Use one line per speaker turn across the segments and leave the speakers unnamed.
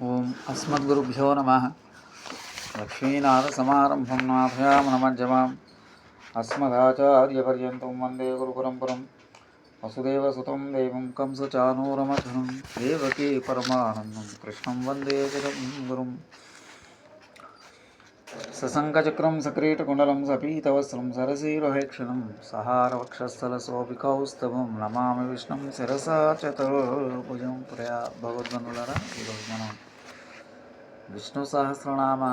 ఓం అస్మద్గురుభ్యో నమః. లక్ష్మీనాథసమారంభం నాథయామనమజ్జమాం అస్మదాచార్యపర్యంతం వందే గురుపరంపరం. వసుదేవసుతం దేవం కంసచానూరమర్దనం దేవకీ పరమానందం కృష్ణం వందే జగద్గురుం. సశంఖచక్రం సక్రీటకుండలం సపీతవస్త్రం సరసీరోహేక్షణం సహారవక్షస్థలశోభికౌస్తవం నమామి విష్ణుం శిరసా చతుర్భుజం. ప్రియా భగవద్బంధువులారా, ఈరోజు మనం విష్ణు సహస్రనామ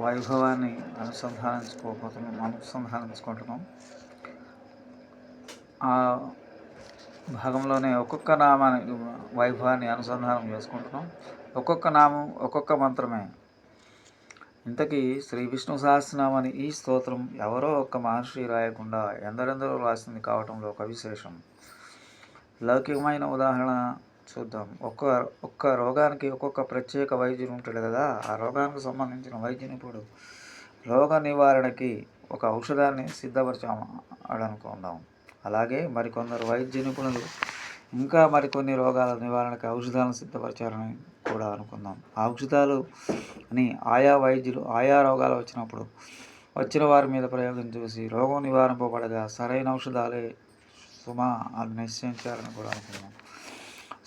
వైభవాన్ని అనుసంధానించుకుంటున్నాం. ఆ భాగంలోనే ఒక్కొక్క నామాన్ని వైభవాన్ని అనుసంధానం చేసుకుంటున్నాం. ఒక్కొక్క నామం ఒక్కొక్క మంత్రమే. ఇంతకీ శ్రీ విష్ణు సహస్రనామాన్ని ఈ స్తోత్రం ఎవరో ఒక్క మహర్షి రాయకుండా ఎందరెందరో రాసింది కావటంలో ఒక విశేషం. లౌకికమైన ఉదాహరణ చూద్దాం. ఒక్క రోగానికి ఒక్కొక్క ప్రత్యేక వైద్యుడు ఉంటాడు కదా. ఆ రోగానికి సంబంధించిన వైద్య నిపుణుడు రోగ నివారణకి ఒక ఔషధాన్ని సిద్ధపరచామనుకుందాం. అలాగే మరికొందరు వైద్య నిపుణులు ఇంకా మరికొన్ని రోగాల నివారణకి ఔషధాలను సిద్ధపరిచారని కూడా అనుకుందాం. ఆ ఔషధాలు అని ఆయా వైద్యులు ఆయా రోగాలు వచ్చిన వారి మీద ప్రయోగం చూసి రోగం నివారింపబడగా సరైన ఔషధాలే సుమా అని నిశ్చయించారని కూడా అనుకుందాం.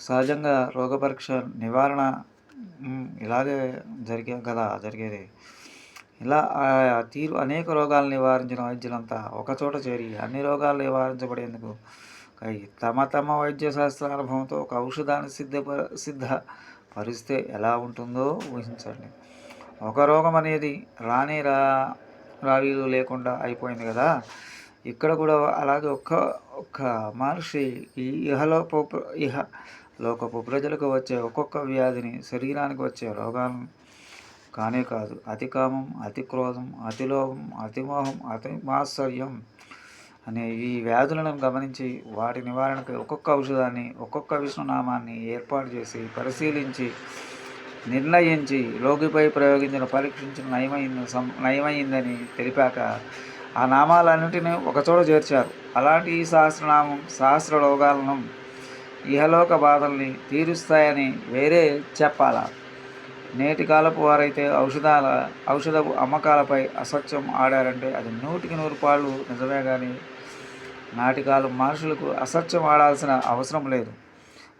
సహజంగా రోగ పరీక్ష నివారణ ఇలాగే జరిగేది. ఇలా తీరు అనేక రోగాలు నివారించిన వైద్యులంతా ఒకచోట చేరి అన్ని రోగాలు నివారించబడేందుకు తమ వైద్య శాస్త్ర అనుభవంతో ఒక ఔషధాన్ని సిద్ధపరిస్తే ఎలా ఉంటుందో ఊహించండి. ఒక రోగం అనేది రావీలు లేకుండా అయిపోయింది కదా. ఇక్కడ కూడా అలాగే ఒక్క మహర్షి ఈ ఇహలోకపు ప్రజలకు వచ్చే ఒక్కొక్క వ్యాధిని, శరీరానికి వచ్చే రోగాలను కానే కాదు, అతి కామం, అతి క్రోధం, అతి లోభం, అతి మోహం, అతి మాత్సర్యం అనే ఈ వ్యాధులను గమనించి వాటి నివారణకు ఒక్కొక్క ఔషధాన్ని, ఒక్కొక్క విష్ణునామాన్ని ఏర్పాటు చేసి పరిశీలించి నిర్ణయించి రోగిపై ప్రయోగించిన పరీక్షించిన నయమైందని తెలిపాక ఆ నామాలన్నింటినీ ఒకచోట చేర్చారు. అలాంటి ఈ సహస్ర రోగాలను, ఇహలోక బాధల్ని తీరుస్తాయని వేరే చెప్పాలా? నేటి కాలపు వారైతే ఔషధపు అమ్మకాలపై అసత్యం ఆడారంటే అది 100% నిజమే. కానీ నాటి కాలం మనుషులకు అసత్యం ఆడాల్సిన అవసరం లేదు.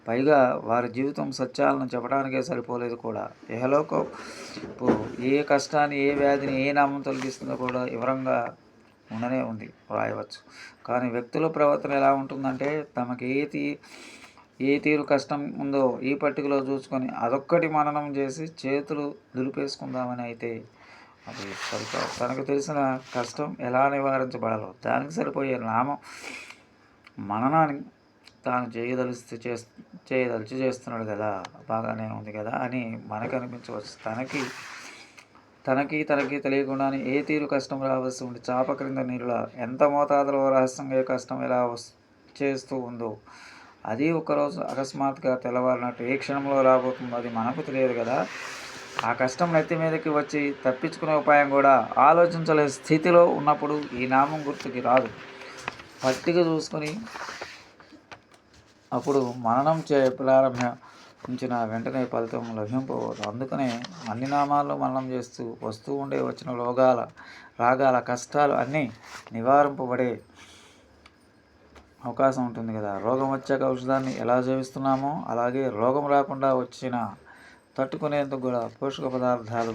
పైగా వారి జీవితం సత్యాలను చెప్పడానికే సరిపోలేదు కూడా. ఇహలోకపు ఏ కష్టాన్ని, ఏ వ్యాధిని, ఏ నామం తొలగిస్తుందో కూడా వివరంగా ఉండనే ఉంది, రాయవచ్చు. కానీ వ్యక్తుల ప్రవర్తన ఎలా ఉంటుందంటే తమకి ఏ తీరు కష్టం ఉందో ఈ పట్టికలో చూసుకొని అదొక్కటి మననం చేసి చేతులు దులిపేసుకుందామని అయితే అది సరికాదు. తనకు తెలిసిన కష్టం ఎలా నివారించబడాలో దానికి సరిపోయే నామం మననాన్ని తాను చేయదలిచి చేస్తున్నాడు కదా, బాగానే ఉంది కదా అని మనకు అనిపించవచ్చు. తనకి తెలియకుండానే ఏ తీరు కష్టం రావాల్సి ఉండి చాప క్రింద నీరులా ఎంత మోతాదులో రహస్యంగా కష్టం ఎలా చేస్తూ ఉందో అది ఒకరోజు అకస్మాత్తుగా తెల్లవారినట్టు ఏ క్షణంలో రాబోతుందో అది మనకు తెలియదు కదా. ఆ కష్టం నెత్తి మీదకి వచ్చి తప్పించుకునే ఉపాయం కూడా ఆలోచించలే స్థితిలో ఉన్నప్పుడు ఈ నామం గుర్తుకి రాదు. పట్టిక చూసుకొని అప్పుడు మననం ప్రారంభించిన వెంటనే ఫలితం లభింపబోదు. అందుకనే అన్ని నామాల్లో మననం చేస్తూ వస్తూ వచ్చిన రాగాల కష్టాలు అన్నీ నివారింపబడే అవకాశం ఉంటుంది కదా. రోగం వచ్చాక ఔషధాన్ని ఎలా సేవిస్తున్నామో అలాగే రోగం రాకుండా తట్టుకునేందుకు కూడా పోషక పదార్థాలు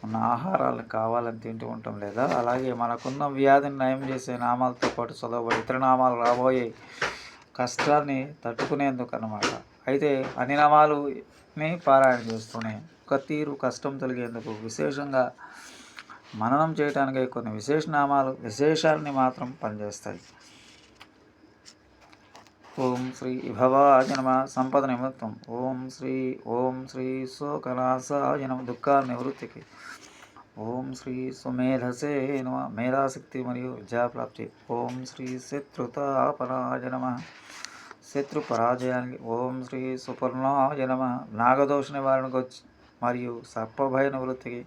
ఉన్న ఆహారాలను కావాలని తింటూ ఉంటాం లేదా. అలాగే మనకున్న వ్యాధిని నయం చేసే నామాలతో పాటు చదవబడి ఇతర నామాలు రాబోయే కష్టాన్ని తట్టుకునేందుకు అన్నమాట. అయితే అన్ని నామాలని పారాయణ చేస్తూనే ఒక తీరు కష్టం తొలగేందుకు విశేషంగా మననం చేయడానికి కొన్ని విశేషాలని మాత్రం పనిచేస్తాయి. ఓం శ్రీ విభవాయ నమ సంపద నిమిత్తం. ఓం శ్రీ శోకనాశాయ నమ దుఃఖ నివృత్తికి. ఓం శ్రీ సుమేధసే నమ మేధాశక్తి మరియు విద్యాప్రాప్తి. ఓం శ్రీ శత్రుతాపనాయ నమ శత్రు పరాజయానికి. ఓం శ్రీ సుపర్ణాయ నమ నాగదోష నివారణకు మరియు సర్పభయ నివృత్తికి.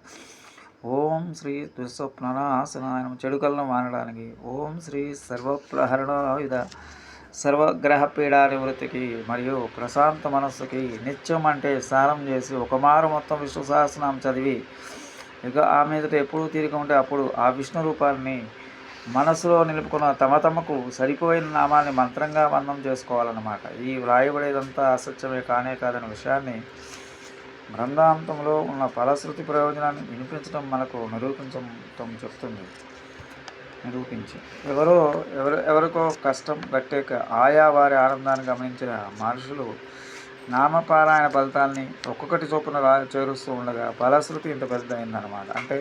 ఓం శ్రీ దుస్వప్ననాశనాయ నమ చెడు కలను మానడానికి. ఓం శ్రీ సర్వప్రహరణాయుధ సర్వగ్రహ పీడా నివృత్తికి మరియు ప్రశాంత మనస్సుకి నిత్యం అంటే స్నానం చేసి ఒక మారు మొత్తం విష్ణు సహస్రనామం చదివి ఇక ఆ మీదట ఎప్పుడు తీరిక ఉంటే అప్పుడు ఆ విష్ణు రూపాన్ని మనసులో నిలుపుకున్న తమకు సరిపోయిన నామాన్ని మంత్రంగా బంధం చేసుకోవాలన్నమాట. ఈ వ్రాయబడేదంతా అసత్యమే కానే కాదనే విషయాన్ని గ్రంథాంతంలో ఉన్న ఫలశ్రుతి ప్రయోజనాన్ని వినిపించడం మనకు నిరూపించి ఎవరికో కష్టం గట్టేక ఆయా వారి ఆనందాన్ని గమనించిన మహర్షులు నామపారాయణ ఫలితాల్ని ఒక్కొక్కటి చొప్పున చేరుస్తూ ఉండగా ఫలశ్రుతి ఇంత పెద్ద అయిందన్నమాట. అంటే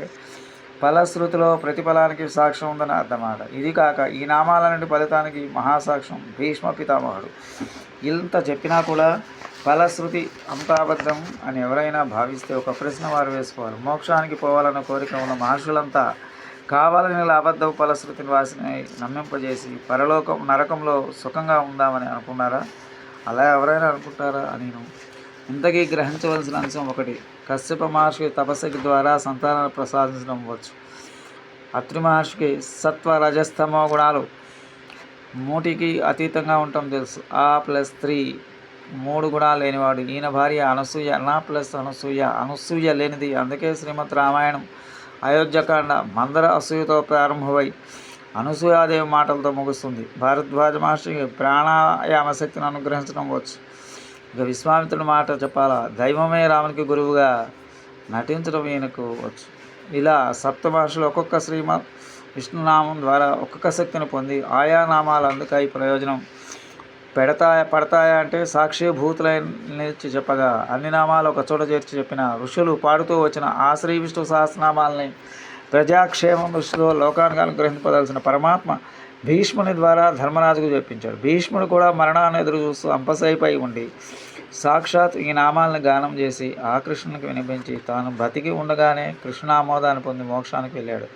ఫలశ్రుతిలో ప్రతిఫలానికి సాక్ష్యం ఉందని అర్థమాట. ఇది కాక ఈ నామాలన్నిటి ఫలితానికి మహాసాక్ష్యం భీష్మ పితామహుడు. ఇంత చెప్పినా కూడా ఫలశ్రుతి అంతా అబద్ధం అని ఎవరైనా భావిస్తే ఒక ప్రశ్న వారు వేసుకోవాలి. మోక్షానికి పోవాలన్న కోరిక ఉన్న మహర్షులంతా కావాలని అబద్ధ ఫలశ్రుతిని వాసిని నమ్మింపజేసి నరకంలో సుఖంగా ఉందామని అనుకున్నారా? అలా ఎవరైనా అనుకుంటారా అని ఇంతకీ గ్రహించవలసిన అంశం ఒకటి. కశ్యప మహర్షికి తపస్సుకి ద్వారా సంతానాన్ని ప్రసాదించడం వచ్చు. అత్రి మహర్షికి సత్వ రజస్తమో గుణాలు 3కి అతీతంగా ఉండటం తెలుసు. A+3 3 గుణాలు లేనివాడు. ఈయన భార్య అనసూయ అనసూయ లేనిది. అందుకే శ్రీమద్ రామాయణం అయోధ్యకాండ మందర అసూయతో ప్రారంభమై అనసూయాదేవి మాటలతో ముగుస్తుంది. భారద్వాజ మహర్షికి ప్రాణాయామ శక్తిని అనుగ్రహించడం వచ్చు. ఇక విశ్వామిత్రుడి మాట చెప్పాలా, దైవమే రామునికి గురువుగా నటించడం ఈయనకు వచ్చు. ఇలా సప్త మహర్షులు ఒక్కొక్క శ్రీమద్ విష్ణునామం ద్వారా ఒక్కొక్క శక్తిని పొంది ఆయా నామాలు అందుకై ప్రయోజనం పడతాయా అంటే సాక్షిభూతులై నిలిచి చెప్పగా అన్ని నామాలు ఒక చోట చేర్చి చెప్పిన ఋషులు పాడుతూ వచ్చిన ఆ శ్రీ విష్ణు సహస్రనామాలని ప్రజాక్షేమం దృష్టిలో లోకానికి అనుగ్రహింపదలసిన పరమాత్మ భీష్ముని ద్వారా ధర్మరాజుకు చెప్పించాడు. భీష్ముడు కూడా మరణాన్ని ఎదురు చూస్తూ అంపశయ్యపై ఉండి సాక్షాత్ ఈ నామాలను గానం చేసి ఆ కృష్ణునికి వినిపించి తాను బ్రతికి ఉండగానే కృష్ణామోదాన్ని పొంది మోక్షానికి వెళ్ళాడు.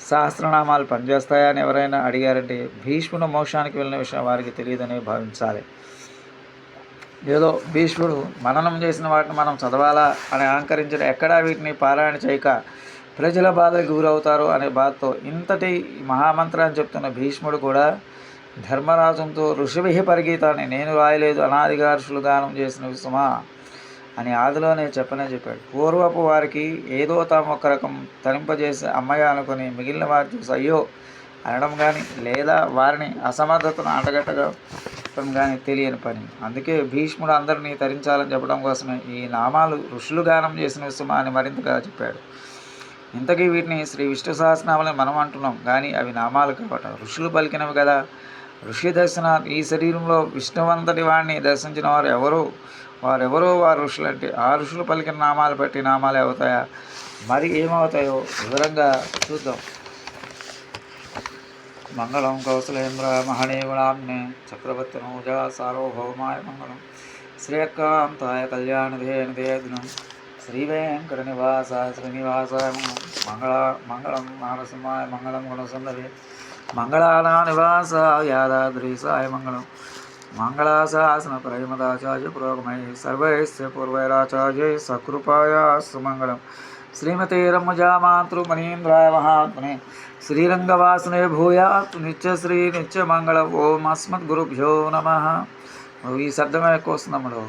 సహస్రనామాలు పనిచేస్తాయని ఎవరైనా అడిగారంటే భీష్ముడు మోక్షానికి వెళ్ళిన విషయం వారికి తెలియదని భావించాలి. ఏదో భీష్ముడు మననం చేసిన వాటిని మనం చదవాలా అని అహంకరించిన ఎక్కడా వీటిని పారాయణ చేయక ప్రజల బాధకు గురవుతారు అనే బాధతో ఇంతటి మహామంత్రాన్ని చెప్తున్న భీష్ముడు కూడా ధర్మరాజుతో ఋషివిహి పరిగీతాన్ని నేను రాయలేదు, అనాదిగా ఋషులు గానం చేసిన విషమా అని ఆదిలోనే చెప్పాడు. పూర్వపు వారికి ఏదో తాము ఒక రకం తరింపజేసి అమ్మయ్య అనుకుని మిగిలిన వారి చూసి అయ్యో అనడం కానీ లేదా వారిని అసమర్థతను అంటగట్టడం కానీ తెలియని పని. అందుకే భీష్ముడు అందరినీ తరించాలని చెప్పడం కోసమే ఈ నామాలు ఋషులు గానం చేసిన విషమా అని మరింతగా చెప్పాడు. ఇంతకీ వీటిని శ్రీ విష్ణు సహస్రనామాలని మనం అంటున్నాం కానీ అవి నామాలు కాబట్టి ఋషులు పలికినవి కదా. ఋషి దర్శనాత్ ఈ శరీరంలో విష్ణువంతటి వాడిని దర్శించిన వారెవరో వారు ఋషులు అంటే ఆ ఋషులు పలికిన నామాలు బట్టి నామాలు అవుతాయా మరి ఏమవుతాయో వివరంగా చూద్దాం. మంగళం కౌశలేంద్ర మహనీగుణామ్నే చక్రవర్తి నూజా సార్వభౌమాయ మంగళం శ్రేయకాంతాయ కళ్యాణధేనుదేదినం శ్రీవేంకట శ్రీనివాసాయ మంగళం నారసింహాయ మంగళం గుణసుందరి మంగళానా నివాసాయ యాదాద్రీసాయ మంగళం మంగళాశాసన ప్రేమదాచార్య పురోగమై సర్వైశ్చ పూర్వైరాచార్య సకృపాయా సుమంగళం శ్రీమతే రమ్మజామాతృమణీంద్రాయ మహాత్మనే శ్రీరంగవాసనే భూయాత్ నిత్యశ్రీ నిత్యమంగళం. ఓం అస్మద్గురుభ్యో నమః. ఈ శబ్దమే ఎక్కువ వస్తుంది అమ్మడు.